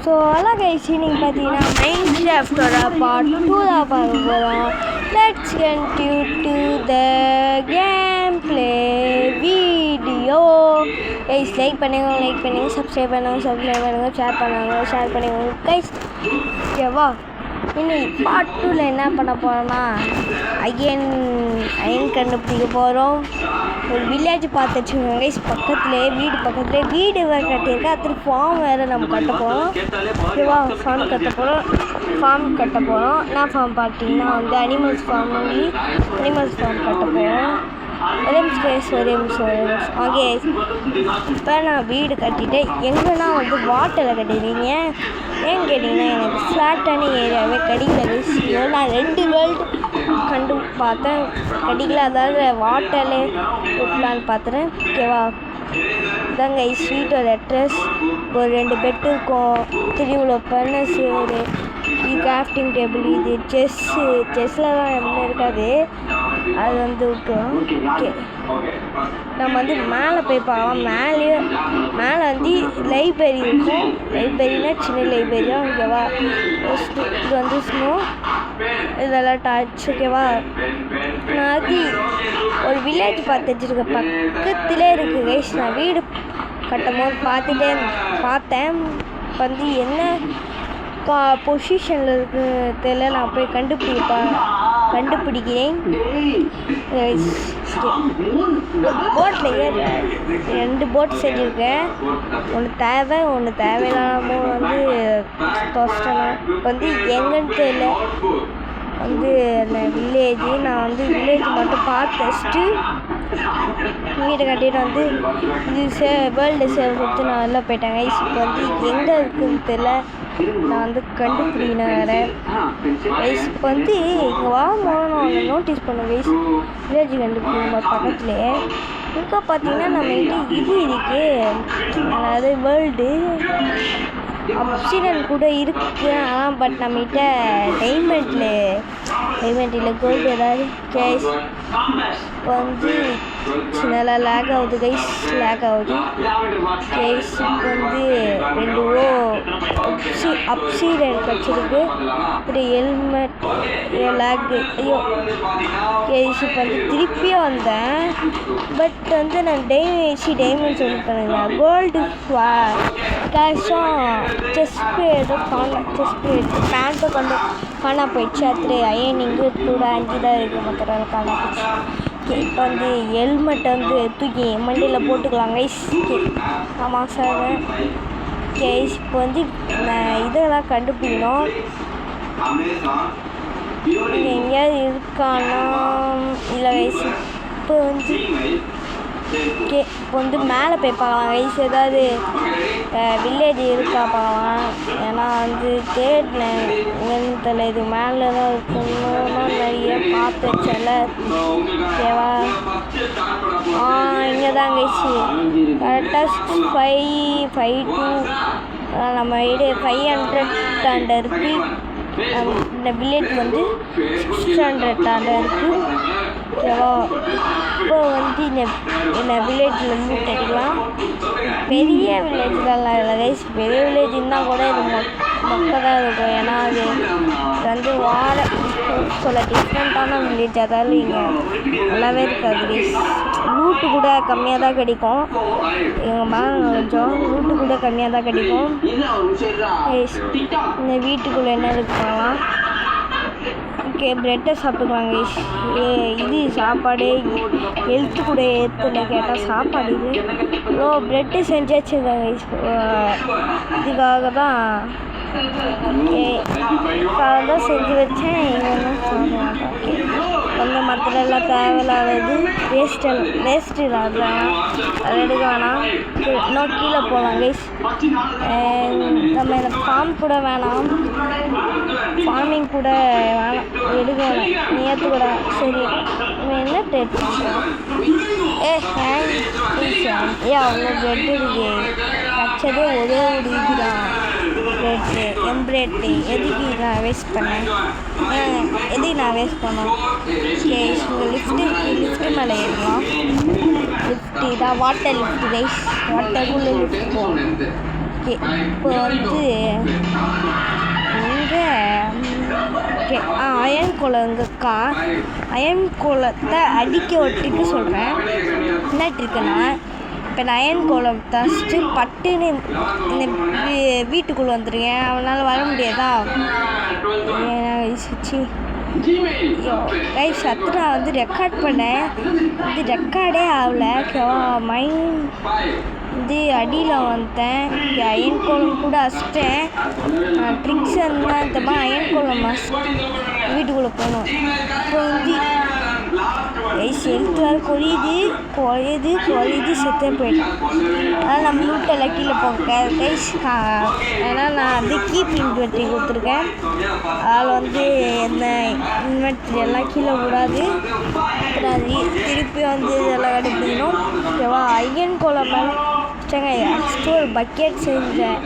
So அதான் guys நீங்கள் பார்த்தீங்கன்னா மைண்ட் கிராஃப்டோட பார்ட் 2 தான் பார்க்க போகிறோம். Let's continue to the game play video. Guys like பண்ணுங்க, சப்ஸ்கிரைப் பண்ணுங்க, ஷேர் பண்ணுங்க கைஸ். ஓகேவா? இன்னைக்கு பார்ட் 2ல என்ன பண்ண போகிறோன்னா அயன் கண்டுபிடிக்க போகிறோம். ஒரு வில்லேஜ் பார்த்து வச்சுக்கோங்க கைஸ். பக்கத்துலேயே வீடு வேறு கட்டியிருக்கேன். அதுக்கு ஃபார்ம் வேறு நம்ம கட்ட போகிறோம். ஓகேவா? ஃபார்ம் கட்ட போகிறோம். என்ன ஃபார்ம் பார்த்தீங்கன்னா வந்து அனிமல்ஸ் ஃபார்ம் கட்ட போகிறோம். ஒரே நிமிஷம். ஓகே, இப்போ நான் வீடு கட்டிட்டேன். எங்கன்னா வந்து வாட்டரில் கட்டிடுவீங்க. ஏன்னு கேட்டிங்கன்னா எனக்கு ஃப்ளாட்டான ஏரியாவே கிடைக்கல. நான் 2 வேர்ல்டு பார்த்தேன், கிடைக்கல. அதாவது வாட்டர்லே விடலான்னு பார்த்துறேன். ஓகேவா? இதாங்க ஸ்வீட்டோட அட்ரஸ். ஒரு 2 பெட்டு இருக்கும், 3 உள்ள பர்னஸ், ஒரு கிராஃப்டிங் டேபிள். இது செஸ்ஸில் தான் என்ன இருக்காது, அது வந்து விட்டுரும். ஓகே, நம்ம வந்து மேலே போய் பார்க்கலாம். மேலே வந்து லைப்ரரி இருக்கும். லைப்ரரினா சின்ன லைப்ரரி தான். ஓகேவா? இது வந்து ஸ்னோ, இதெல்லாம் டார்ச். ஓகேவா? நான் அது ஒரு வில்லேஜ் பார்த்து வச்சுருக்கேன், பக்கத்திலே இருக்குது கைஸ். நான் வீடு கட்டும் போது பார்த்தேன். இப்போ வந்து என்ன பொசிஷனில் இருக்குன்னு தெரியல. நான் போய் கண்டுபிடிக்கிறேன். போட்டில் 2 போட் செஞ்சுருக்கேன். ஒன்று தேவையில்லாம வந்து தொஷ்டலாம். இப்போ வந்து எங்கன்னு தெரியல. வந்து நான் வந்து வில்லேஜ் மட்டும் பார்த்து வீட்டை கட்டிட்டு வந்து இது வேர்ல்டு சேவ் கொடுத்து நான் வெளில போயிட்டேன் கைஸ். இப்போ வந்து எங்கே இருக்குதுன்னு தெரியல. நான் வந்து கண்டுபிடிக்கணும் வேறு கைஸ். இப்போ வந்து இங்கே வாங்கும்போது நான் நோட்டீஸ் பண்ணேன் கைஸ். வில்லேஜ் கண்டுபிடிக்கும் பக்கத்துலேயே ఇంకా பார்த்தீங்கன்னா நம்ம இது இருக்குது, அதாவது வேர்ல்டு ஆப்ஷனல் கூட இருக்குது. ஆனால் பட் நம்மகிட்ட டைமண்ட் இல்லை கோல்டு ஏதாவது கேஷ். இப்போ வந்து சின்னதாக லேக் ஆகுது கைஸ். கேஸ் இப்போ வந்து 2 அப்சீடன் கிடச்சிருக்கு. அப்புறம் ஹெல்மெட் லேக்கு. ஐயோ கேஸ். இப்போ வந்து திருப்பியும் வந்தேன். பட் வந்து நான் டைமண்ட் சொல்லி பண்ணுங்க. கோல்டு கேஷும் செஸ்ட் பேண்ட்டை கொண்டு காணா போயிடுச்சு. அது அயனிங்கு கூட 5 தான் இருக்குது, மற்ற காணா போயிடுச்சு. ஓகே, இப்போ வந்து ஹெல்மெட்டை வந்து தூக்கி மண்டியில் போட்டுக்கலாம் கைஸ். ஆமாம் சார். கேஸ் இப்போ வந்து இதெல்லாம் கண்டுபிடிக்கணும். இங்கே எங்கேயாவது இருக்கானா இல்லை கைஸ். இப்போ வந்து ஓகே, இப்போ வந்து மேலே போய் பார்க்கலாம் கைஸ். ஏதாவது வில்லேஜ் இருக்கா பார்க்கலாம். ஏன்னா வந்து தேடினேன் எங்கன்னு தெரியல. இது மேலே தான் இருக்கணும்னா நிறைய பார்த்து வச்சல. ஓகேவா? இங்கே தான் கைஸ். கரெக்டாக 552 நம்ம வீடு 500 தாண்ட இருக்குது. இந்த வில்லேஜ் வந்து 600 தாண்ட இருக்குது. ஓகேவா? இப்போ வந்து இந்த வில்லேஜில் லூட் அடிக்கலாம். பெரிய வில்லேஜ்லாம் இல்லை கைஸ். பெரிய வில்லேஜ் இருந்தால் கூட இது மக்கள் தான் இருக்கும். ஏன்னா அது வந்து சொல்ல டிஃப்ரெண்ட்டான வில்லேஜ். அதாவது இங்கே நல்லாவே இருக்காது கைஸ். லூட்டு கூட கம்மியாக தான் கிடைக்கும். எங்கள் மேலே கொஞ்சம் லூட்டு கூட கம்மியாக தான் கிடைக்கும் கைஸ். இந்த வீட்டுக்குள்ளே என்ன இருக்கலாம். ஓகே, ப்ரெட்டை சாப்பிட்டுக்கலாம் கைஸ். இது சாப்பாடு ஹெல்த்து கூட ஏற்றுல கேட்டால் சாப்பாடு இது. ப்ரெட்டு செஞ்சு வச்சுருக்கேன் கைஸ். இதுக்காக தான் செஞ்சு வச்சேன். இவங்கெல்லாம் சாப்பிட மாட்டேன். ஓகே, அந்த மற்றெல்லாம் தேவையில்லாதது வேஸ்ட்டு அதெல்லாம் அதை எடுக்க வேணாம். இன்னும் கீழே போகலாம் கைஸ். நம்ம எனக்கு ஃபார்மிங் கூட வேணாம், எடுக்க வேணாம். நேற்று கூட சரி என்ன டேட் அவ்வளோ ப்ரெட் இருக்கு. வச்சதே ஒரே ஒரு இதுதான் ப்ரெட்டு. எதுக்கு நான் வேஸ்ட் பண்ணேன்? ஓகே, இங்கே லிஃப்ட்டு மேலே ஏறலாம். லிஃப்ட்டு இதான் வாட்டர் லிஃப்ட் கைஸ். வாட்டருக்குள்ளே லிஃப்ட் போகும். ஓகே இப்போ வந்து இங்கே ஓகே அயன் கோலம் இங்கக்கா அயன் கோலத்தை அடிக்க ஒட்டிக்க சொல்கிறேன். என்ன இருக்குன்னா இப்போ நான் அயன் கோலம் ஃபஸ்ட்டு பட்டுன்னு இந்த வீட்டுக்குள்ளே வந்துருக்கேன். அவனால் வர முடியாதா? கைஸ் சத்து நான் வந்து ரெக்கார்ட் பண்ணேன், இது ரெக்கார்டே ஆகலை. மைண்ட் இது அடியில் வந்தேன். அயன் கோலம் கூட அசிட்டேன். ட்ரிக்ஸ் இருந்தால் இந்த மாதிரி அயன் கோலம் வீட்டுக்குள்ளே போகணும். இப்போ வந்து கைஸ் ஹெல்த் வேறு குறையுது செத்தே போயிட்டேன். அதனால் நம்ம லூட்டெல்லாம் கீழே போங்க கைஸ். ஏன்னா நான் வந்து கீப் இன்வெர்ட்ரி கொடுத்துருக்கேன். அதில் வந்து எந்த இன்வெர்ட்ரி எல்லாம் கீழே விடாது. அப்புறம் திருப்பி வந்து இதெல்லாம் கண்டுபிடிக்கணும். ஓகேவா? அயன் கோலம் ஃபஸ்ட்டு ஒரு பக்கெட் செஞ்சேன்.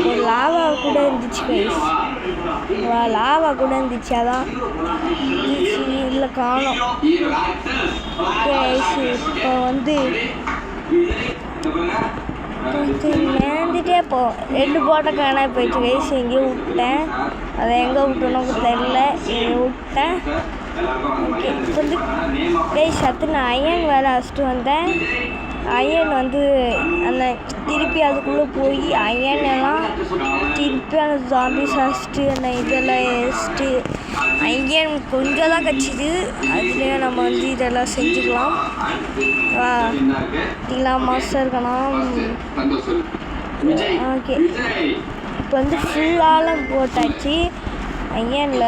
ஒரு லாவா கூட இருந்துச்சு கைஸ். அதான் இல்லை காணும். இப்போ வந்து மேந்துட்டே ரெண்டு போட்டை காணா போயிடுச்சு கைஸ். எங்கேயும் விட்டேன், அதை எங்கே விட்டோன்னு தெரியல, எங்கே விட்டேன். ஓகே இப்போ வந்து கைஸ் சத்து நான் அயன் வேறு அழைச்சிட்டு வந்தேன். அயன் வந்து அந்த திருப்பி அதுக்குள்ளே போய் அயன் எல்லாம் திருப்பி அந்த ஜாம்பிஸ் அழைச்சிட்டு அந்த இதெல்லாம் வச்சுட்டு அயன் கொஞ்சம் தான் கிடச்சிது. அதுலேயே நம்ம வந்து இதெல்லாம் செஞ்சுக்கலாம். இதெல்லாம் மாஸ்டர் இருக்கணும். ஓகே இப்போ வந்து ஃபுல்லாலாம் போட்டாச்சு. அயனில்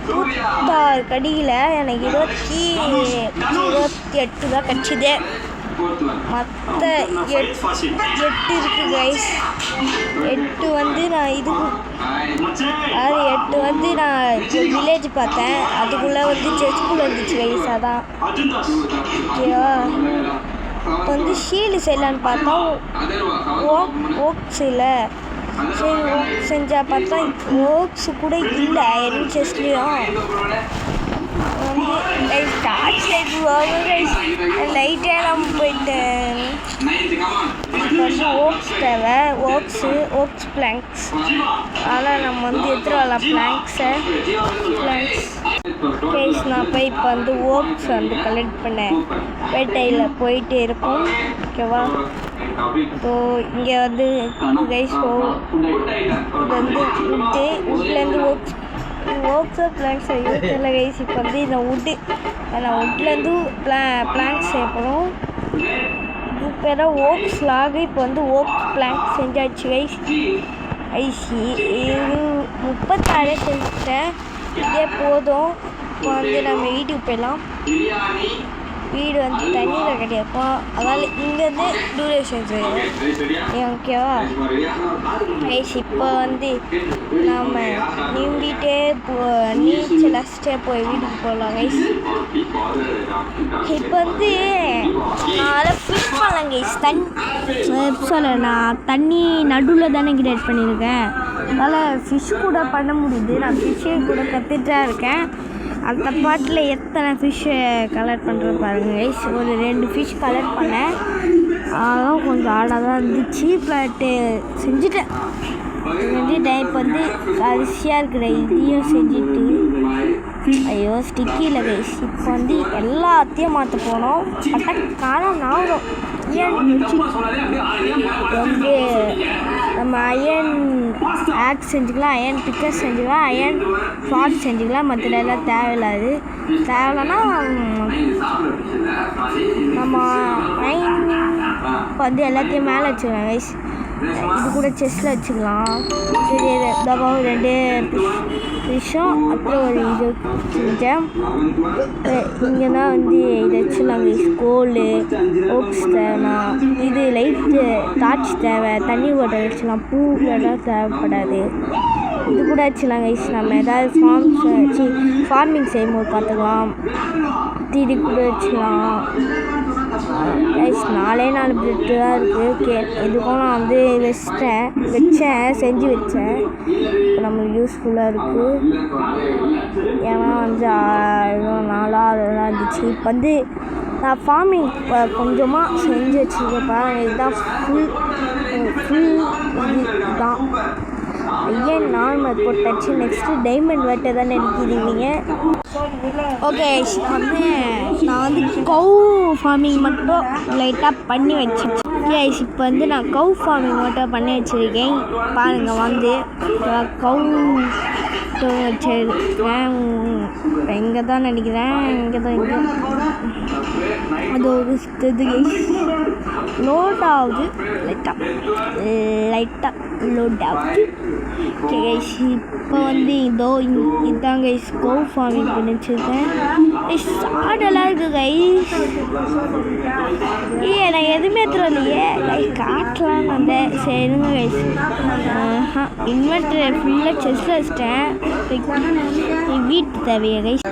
26 கடியில் எனக்கு 28 தான் கிடச்சிது. மற்ற 8 இருக்குது கைஸ். 8 வந்து நான் இதுக்கு 8 வந்து நான் வில்லேஜ் பார்த்தேன். அதுக்குள்ளே வந்து செஸ்குள்ளே இருந்துச்சு கைஸ். அதான் ஓகேவா? இப்போ வந்து ஷீல்டு செய்யலான்னு பார்த்தா ஓக்ஸ் இல்லை. சரி ஓக்ஸ் செஞ்சால் பார்த்தா ஓக்ஸு கூட இல்லை என் செஸ்லேயும். வந்து டார்ச் லைட் லைட்டே நம்ம போயிட்டேன். இப்போ வந்து ஓக்ஸ் தேவை. Oaks planks. அதனால் நம்ம வந்து எடுத்துகிட்டு வரலாம் பிளாங்க்ஸ். கைஸ் நான் போய் இப்போ வந்து ஓக்ஸ் வந்து கலெக்ட் பண்ணேன். வேட்டையில் போயிட்டு இருக்கும். ஓகேவா? இப்போ இங்கே வந்து கைஸ் இது வந்து உட்லேருந்து ஓக்ஸோ பிளாங்க்ஸ் தெரியல கைஸ். இப்போ வந்து இந்த உட்லேருந்து பிளாங்க்ஸ் செய்யப்படும். இது பேர ஓக்ஸ் லாகு. இப்போ வந்து ஓக்ஸ் பிளாங்க்ஸ் செஞ்சாச்சு கைஸ். இது 36 செஞ்சுட்டேன். இதே போதும். இப்போ வந்து நம்ம வீட்டுக்கு போயிடலாம். வீடு வந்து தண்ணியில் கிடையாதுப்போம். அதனால் இங்கேருந்து டூரேஷன் செய்யும். ஓகேவா? கைஸ் இப்போ வந்து நாம் நீந்திட்டே நீச்சல் அடிச்சிட்டே போய் வீட்டுக்கு போகலாம் கைஸ். இப்போ வந்து நான் ஃபிஷ் பண்ணலாம் கைஸ். நான் தண்ணி நடுவில் தானே கிரியேட் பண்ணியிருக்கேன். அதனால் ஃபிஷ் கூட பண்ண முடியுது. நான் ஃபிஷ்ஷே கூட கற்றுட்டா இருக்கேன். அந்த பாட்டில் எத்தனை ஃபிஷ்ஷை கலெக்ட் பண்ணுறது பாருங்கள் கைஸ். ஒரு 2 ஃபிஷ் கலெக்ட் பண்ணேன். அதெல்லாம் கொஞ்சம் ஆடாக தான் இருந்துச்சு. பட்டு செஞ்சுட்டேன். இப்போ வந்து அரிசியாக இருக்கிற இதையும் செஞ்சுட்டு ஐயோ ஸ்டிக்கியில் கைஸ். இப்போ வந்து எல்லாத்தையும் மாற்ற போனோம். பட்டக்காலம் நாவரும் வந்து நம்ம அயன் ஆக்ஸ் செஞ்சுக்கலாம், அயன் பிக்கர் செஞ்சுக்கலாம், அயன் ஷார்ட் செஞ்சுக்கலாம். மற்றதெல்லாம் தேவையில்லைன்னா நம்ம இப்போ வந்து எல்லாத்தையும் மேலே வச்சுக்கலாம் கைஸ். இது கூட செஸ்ஸில் வச்சுக்கலாம். சரி தபாவும் 2 ஃபிஷ்ஷும் அப்புறம் ஒரு இது செஞ்சேன். இங்கே தான் வந்து இதை வச்சுலாம் கைஸ். கோலு ஓக்ஸ் தேவைன்னா இது லைட்டு டார்ச் தேவை. தண்ணி ஓட்டை வச்சுலாம். பூவெல்லாம் தேவைப்படாது. இது கூட வச்சுலாம் கைஸ். நம்ம ஏதாவது ஃபார்மிங் செய்யும்போது பார்த்துக்கலாம். இது கூட வச்சுக்கலாம் கைஸ். 4 பிரெட்டு தான் இருக்குது. இதுக்கும் நான் வந்து செஞ்சு வச்சேன். இப்போ நம்மளுக்கு யூஸ்ஃபுல்லாக இருக்குது. ஏன்னா வந்து 4 அதெல்லாம் இருந்துச்சு. இப்போ வந்து நான் ஃபார்மிங் கொஞ்சமாக செஞ்சு வச்சுருக்கேன் பாருங்கள். இதுதான் ஃபுல் இதுதான். ஏன் நார்மல் போட்டாச்சு. நெக்ஸ்ட்டு டைமண்ட் வெட்டை தானே நினைக்கிறீங்க. ஓகே, வந்து நான் வந்து கவு ஃபார்மிங் மட்டும் லைட்டாக பண்ணி வச்சிருக்கேன். கைஸ் இப்போ வந்து நான் கவு ஃபார்மிங் மட்டும் பண்ணி வச்சுருக்கேன். பாருங்கள் வந்து கவு வச்சிருக்கேன். இங்கே தான் நினைக்கிறேன். இங்கே அது ஒரு இது லோட் ஆகுது. லைட்டாக லோட் ஆகுது. ஓகே கைஸ், இப்போ வந்து இதான் கைஸ் கவு ஃபார்மிங் பண்ணி வச்சுருக்கேன். சாடெல்லாம் இருக்குது கைஸ். நான் எதுவுமே எடுத்துலையே காட்டலான்னு வந்தேன். சரிங்க கைஸ், இன்வெர்டர் ஃபுல்லாக செஸ்ஸில் வச்சிட்டேன். வீட்டு தேவையா கைஸ்.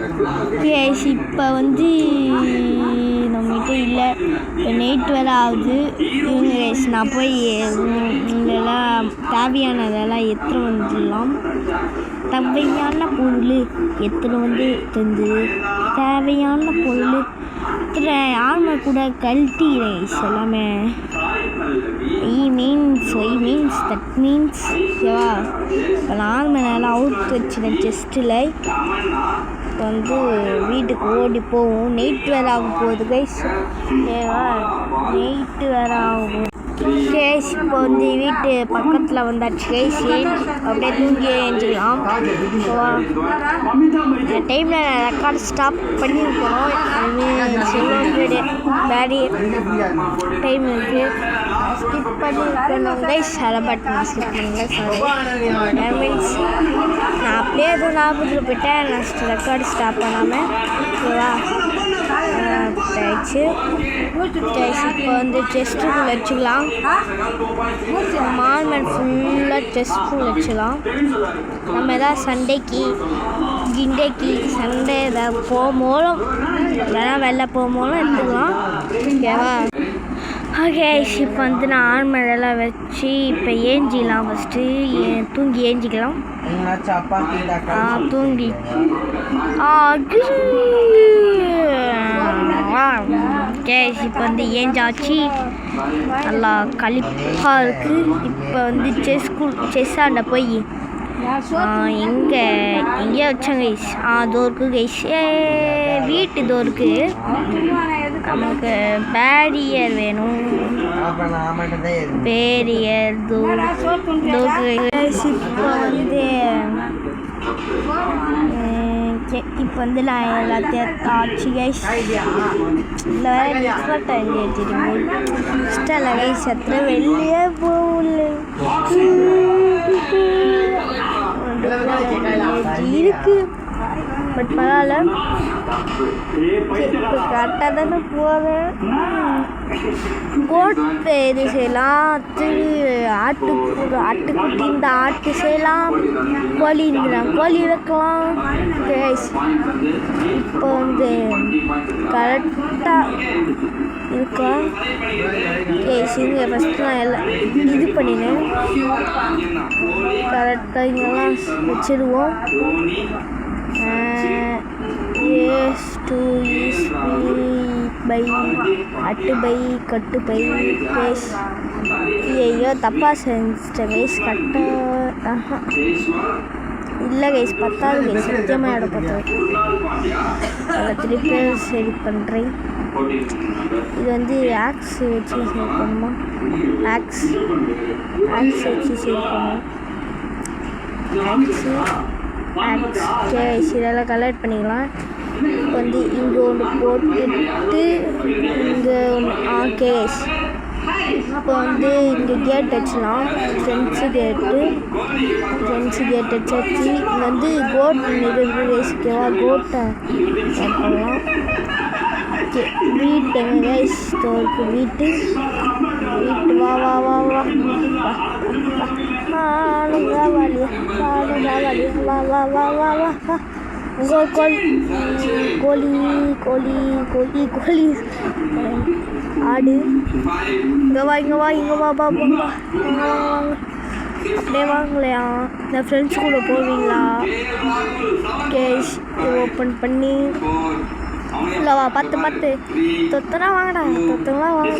கைஸ் இப்போ வந்து நம்மகிட்ட இல்லை. இப்போ நைட் வேலை ஆகுது. இவங்க கைஸ் நான் போய் இதெல்லாம் தேவையானதெல்லாம் எடுத்துகிட்டு வந்துடலாம். தேவையான பொருள் எடுத்துகிட்டு வந்து தந்து தேவையான பொருள் ஆர்மர் கூட கழட்டி கைஸ் எல்லாமே. தட் மீன்ஸ் ஓகேவா. இப்போ நான் ஆர்மரெல்லாம் அவுட் வச்சுட்டேன் செஸ்ட்டில். இப்போ வந்து வீட்டுக்கு ஓடி போவோம். நைட் வேறு ஆக போகுது கைஸ். ஓகேவா, நைட்டு வேறு ஆகும் கைஸ். இப்போ வந்து வீட்டு பக்கத்தில் வந்தாச்சு கைஸ். அப்படியே தூங்கி எழுஞ்சிக்கலாம். ஓகேவா, இந்த டைமில் நான் ரெக்கார்ட் ஸ்டாப் பண்ணியிருக்கணும். பேடி டைம் இருக்குது. ஸ்கிப் பண்ணியிருக்கணும் கைஸ். பட் நான் ஸ்கிப் பண்ணல. சாரி மீன்ஸ் நான் அப்படியே எதுவும் ஞாபகத்தில் போயிட்டேன். நான் ரெக்கார்டு ஸ்டாப் பண்ணாமல். ஓகேவா, ஆயிடுச்சு. இப்போ வந்து செஸ்ட்டுக்குள்ள வச்சுக்கலாம். மார்மெண்ட் ஃபுல்லாக செஸ்ட்டுக்குள்ள வச்சுக்கலாம். நம்ம எதாவது சண்டேக்கு சண்டே எதாவது போகும்போதும் இல்லைனா வெளில போகும்போதும் எடுத்துக்கலாம். ஓகேவா. ஓகே, இப்போ வந்து நான் ஆர்மரெல்லாம் வச்சு இப்போ ஏஞ்சிக்கலாம். ஃபஸ்ட்டு தூங்கி ஏஞ்சிக்கலாம். தூங்கி கேஸ் இப்போ வந்து ஏஞ்சாச்சு. நல்லா கழிப்பாக இருக்குது. இப்போ வந்து செஸ்ஸாண்ட போய் எங்கேயோ வச்சாங்க கைஸ். தோருக்கு கைஸ் வீட்டு தோருக்கு நமக்கு பேரியர் வேணும். பேரியர் தோருக்கு கைஸ். இப்போ வந்து நான் எல்லாத்தையும் ஆச்சு கைஸ். இல்லை வேறு டிஃபரெண்ட் எழுதிருக்கேன். இஷ்டம் இல்லை கைஸ். எத்தனை வெளியே போகல இருக்கு. பட் பரவாயில்ல, இப்போ கரெக்டாக தானே போகிறேன். கோட்டை இது செய்யலாம். ஆட்டுக்குட்டி இந்த ஆட்டு செய்யலாம். கோழி கோழி வைக்கலாம். இப்போ வந்து கரெக்டாக இருக்கா. இங்கே ஃபஸ்ட்டு நான் எல்லாம் இது பண்ணினேன். கரெக்டாக இங்கெல்லாம் வச்சுருவோம். பை அட்டு பை கட்டு பை கேஸ். ஐயோ தப்பாக செஞ்சிட்டேன் கைஸ். இல்லை கைஸ், பத்தாவது கைஸ். சத்தியமாக இடம் பத்தாது. அதை திருப்பி சரி பண்ணுறேன். இது வந்து ஆக்ஸ் வச்சு சரி பண்ணுமா. ஆக்ஸ் வச்சு சரி பண்ணுவோம். இதெல்லாம் கலெக்ட் பண்ணிக்கலாம். இப்போ வந்து இங்கே ஒன்று போட்டுட்டு இங்கே ஒன்று கேஸ். இப்போ வந்து இங்கே கேட் வச்சுலாம். ஃப்ரெண்ட்ஸு கேட்டு வச்சாச்சு. இங்கே வந்து கோட் இருக்குது கைஸ்க்கேவா. கோட்டை பண்ணலாம். ஓகே, வீட்டு எங்கள் கைஸ் ஸ்டோருக்கு வீட்டு வா வா வா வா கோழி ஆடு. இங்கே வா அப்படியே வாங்கலையா. இந்த ஃப்ரெண்ட்ஸ் கூட போவீங்களா. கேஷ் ஓப்பன் பண்ணி இல்லைவா 10 தொத்தெல்லாம் வாங்கடா தொத்தெல்லாம் வாங்க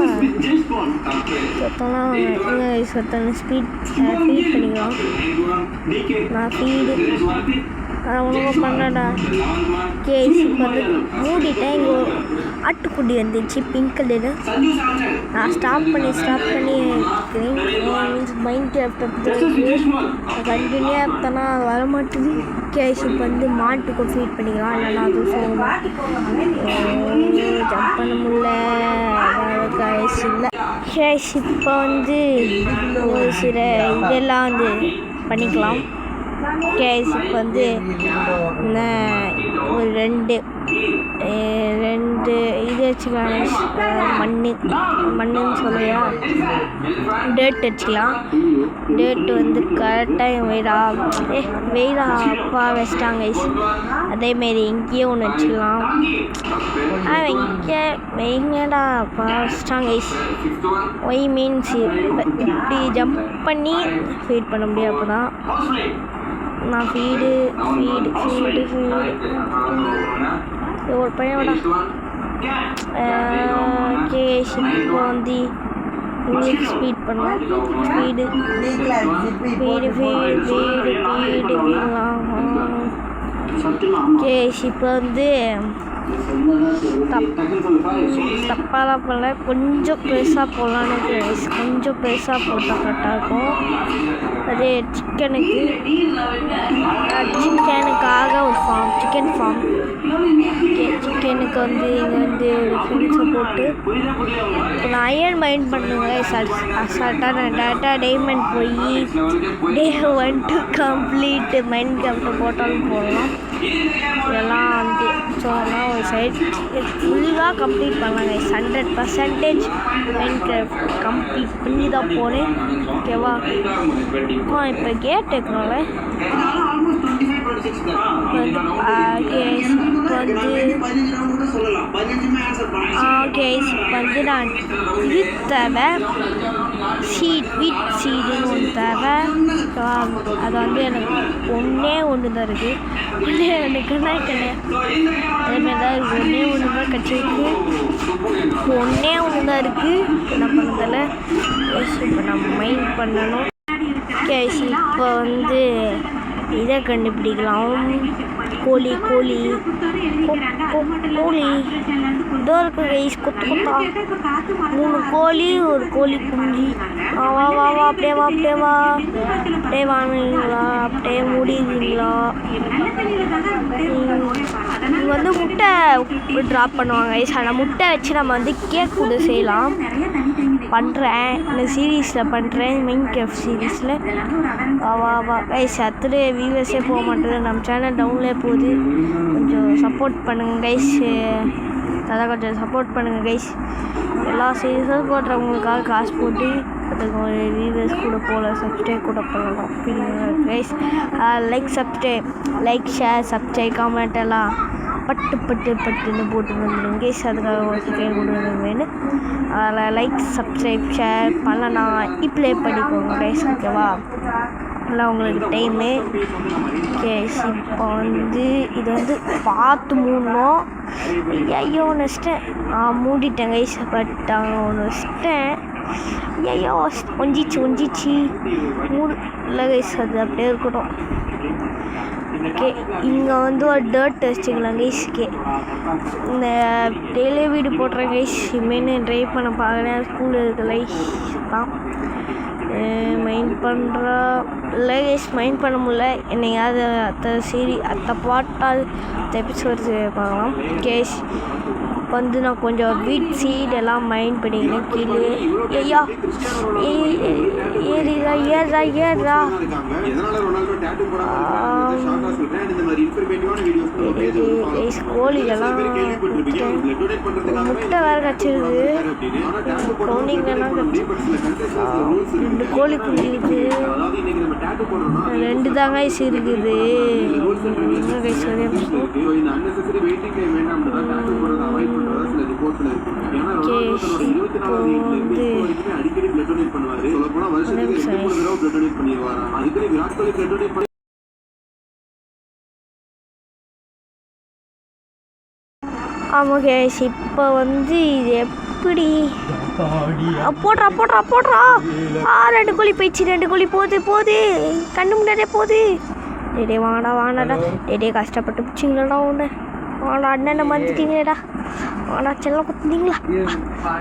சொத்தனை ஃபீட் பண்ணிக்கலாம். நான் ஃபீடு நான் ஒன்றும் பண்ணடா. இப்போ வந்து மூடிட்டேன். இங்கே ஒரு ஆட்டுக்குடி வந்துச்சு பிங்க் கலரு. நான் ஸ்டாப் பண்ணி இருக்கிறேன். மீன்ஸ் மைண்ட் கண்டினியூவாக எடுத்தனா வர மாட்டேது. இப்போ வந்து மாட்டுக்கு ஃபீட் பண்ணிக்கலாம். இல்லைனா அது ஜம்ப் பண்ண முடியல. இல்லை இப்போ வந்து ஒரு சில இதெல்லாம் வந்து பண்ணிக்கலாம். இப்போ வந்து ஒரு ரெண்டு இது வச்சுக்கலாம். மண்ணுன்னு சொல்லுவியா டேட் வச்சுக்கலாம். டேட்டு வந்து கரெக்டாக வெயிடா அப்பா வச்சிட்டாங்க. அதேமாரி இங்கேயும் ஒன்று வச்சுக்கலாம். வைங்கடா அப்பா வச்சிட்டாங்க. ஒய் மீன்ஸ் இப்படி ஜம்ப் பண்ணி ஃபீட் பண்ண முடியும். அப்போ தான் நான் ஃபீடு ஒரு பையனோட இப்போ வந்து இங்கிலீஷ் ஸ்பீட் பண்ணலாம். ஃபீடு இப்போ வந்து தப்பாலாம் பண்ணல. கொஞ்சம் பெருசாக போடலான்னு கொஞ்சம் பெருசாக போட்டால் கரெக்டாக இருக்கும். அதே சிக்கனுக்காக ஒரு சிக்கன் ஃபார்ம். சிக்கனுக்கு வந்து இங்கே வந்து ஃபினிஷை போட்டு இப்போ நான் அயர்ன் மைண்ட் பண்ணுவேன். அசால்ட்டாக நான் டேட்டா டைமண்ட் போய் டே 1 to கம்ப்ளீட் மைண்ட் கிராஃப்ட்டை போட்டாலும் போடலாம். இதெல்லாம் வந்து ஸோ அதெல்லாம் ஒரு சைட் ஃபுல்லாக கம்ப்ளீட் பண்ணலாங்க. 100% மைண்ட் கிராஃப்ட் கம்ப்ளீட் பண்ணி தான் போகிறேன். ஓகேவா? இப்போ கேட் இருக்கணும்ல. வந்து நான் இது தேவை வீட் சீடுன்னு ஒன்று தேவை. அது வந்து எனக்கு ஒன்று தான் இருக்குது. ஒன்றுக்குன்னா அதேமாதிரி தான் இருக்குது. ஒன்று தான் கிடச்சிருக்கு. ஒன்று தான் இருக்குது. என்ன பண்ணதில்ல. இப்போ நம்ம மைண்ட் பண்ணணும். இப்போ வந்து இதை கண்டுபிடிக்கலாம். கோழி இதோ இருக்கு கைஸ். கொத்தா 3 கோழி, ஒரு கோழி குஞ்சு. வா அப்படியே வாங்குவீங்களா? அப்படியே முடியுதுங்களா? இங்கே வந்து முட்டை ட்ராப் பண்ணுவாங்க கைஸ். ஆனால் முட்டை வச்சு நம்ம வந்து கேக் கூட செய்யலாம். பண்ணுறேன் இந்த சீரீஸில் பண்ணுறேன். மைண்ட் கிராஃப்ட் சீரீஸில் வா கைஸ். அத்தனை வியூவர்ஸே போக மாட்டேது. நம்ம சேனல் டவுன்லே போகுது. கொஞ்சம் சப்போர்ட் பண்ணுங்கள் கைஸ். அதான் கொஞ்சம் சப்போர்ட் பண்ணுங்கள் கைஸ். எல்லா சீரீஸும் போடுறவங்களுக்காக காசு போட்டு அதுக்கு ஒரு வியூவர்ஸ் கூட போகல. சப்ஸ்கிரைப் கூட பண்ணலாம் guys. Like share subscribe comment எல்லாம் பட்டுன்னு போட்டு வந்துடுங்க கைஸ். அதுக்காக ஒரு செகண்ட் கொடுங்க வேணும். அதில் லைக் சப்ஸ்கிரைப் ஷேர் பண்ணலாம். இப்போலே பண்ணிக்கோங்க கைஸ். ஓகேவா? இல்லை உங்களுக்கு டைமு. கேஸ் இப்போ வந்து இது வந்து பார்த்து மூடணும். ஐயோ ஒன்று வச்சிட்டேன். மூடிட்டேன் கைஸ். பட் ஒன்று வச்சிட்டேன். ஐயோ ஒஞ்சிச்சு மூடு இல்லை கைஸ். அது அப்படியே இருக்கட்டும். ஓகே இங்கே வந்து ஒரு டர்ட் வச்சுக்கலாம் கைஸ்க்கு. இந்த டெய்லி வீடு போட்டுறேன் கைஸ். இனிமேனு ட்ரை பண்ண பார்க்குறேன். ஸ்கூல் இருக்க லைஃப் தான் மைண்ட் பண்ணுறா. இல்லை கைஸ் மைண்ட் பண்ண முடியல. என்னையாவது அத்தை பாட்டால் எபிசோட்ஸ் பார்க்கலாம் கேஸ். வந்து நான் கொஞ்சம் வீட் சீட் எல்லாம் மைண்ட் பண்ணிக்கிறேன். கீழே ஐயா ஏறா கோழிகள்லாம் முட்டை வேறு கச்சிருது. கவுனிங்கெல்லாம் 2 கோழி குஞ்சு இருக்குது. 2 தாங்க ஐஸ் இருக்குது. ஆமாம் கேஸ். இப்போ வந்து இது எப்படி போடுறா போடுறா போடுறா. 2 கோழி போயிடுச்சு. 2 கோழி போகுது கண்ணு முன்னாடியே போகுது. டே வாடாடா. டே கஷ்டப்பட்டு பிடிச்சிங்களா ஒன்று. வாடா அண்ணனை மாற்றிட்டீங்களேடா. வாடா செல்லம் பார்த்துட்டீங்களா.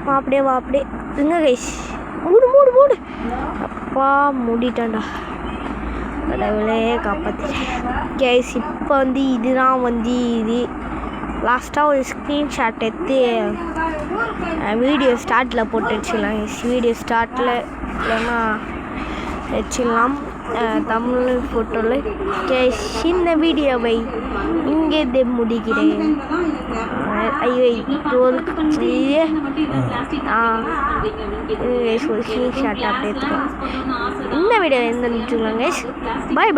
வா அப்படியே எங்க கைஸ். மூடு அப்பா மூடிட்டான்டா. கடவுளே காப்பாற்றிட்டேன் கைஸ். இப்போ வந்து இதுதான் வந்து இது லாஸ்ட்டாக ஒரு ஸ்க்ரீன்ஷாட் எடுத்து வீடியோ ஸ்டார்ட்டில் போட்டு வச்சுக்கலாம். வீடியோ ஸ்டார்ட்டில் இல்லைன்னா வச்சுக்கலாம் தமிழ் ஃபோட்டோவில். கேஸ் இந்த வீடியோவை இங்கே முடிக்கிறேன். ஐயோ ஒரு ஸ்க்ரீன்ஷாட் அப்படியே எடுத்துக்கலாம். இந்த வீடியோ எந்த நினச்சிக்கலாம் கைஸ். பை.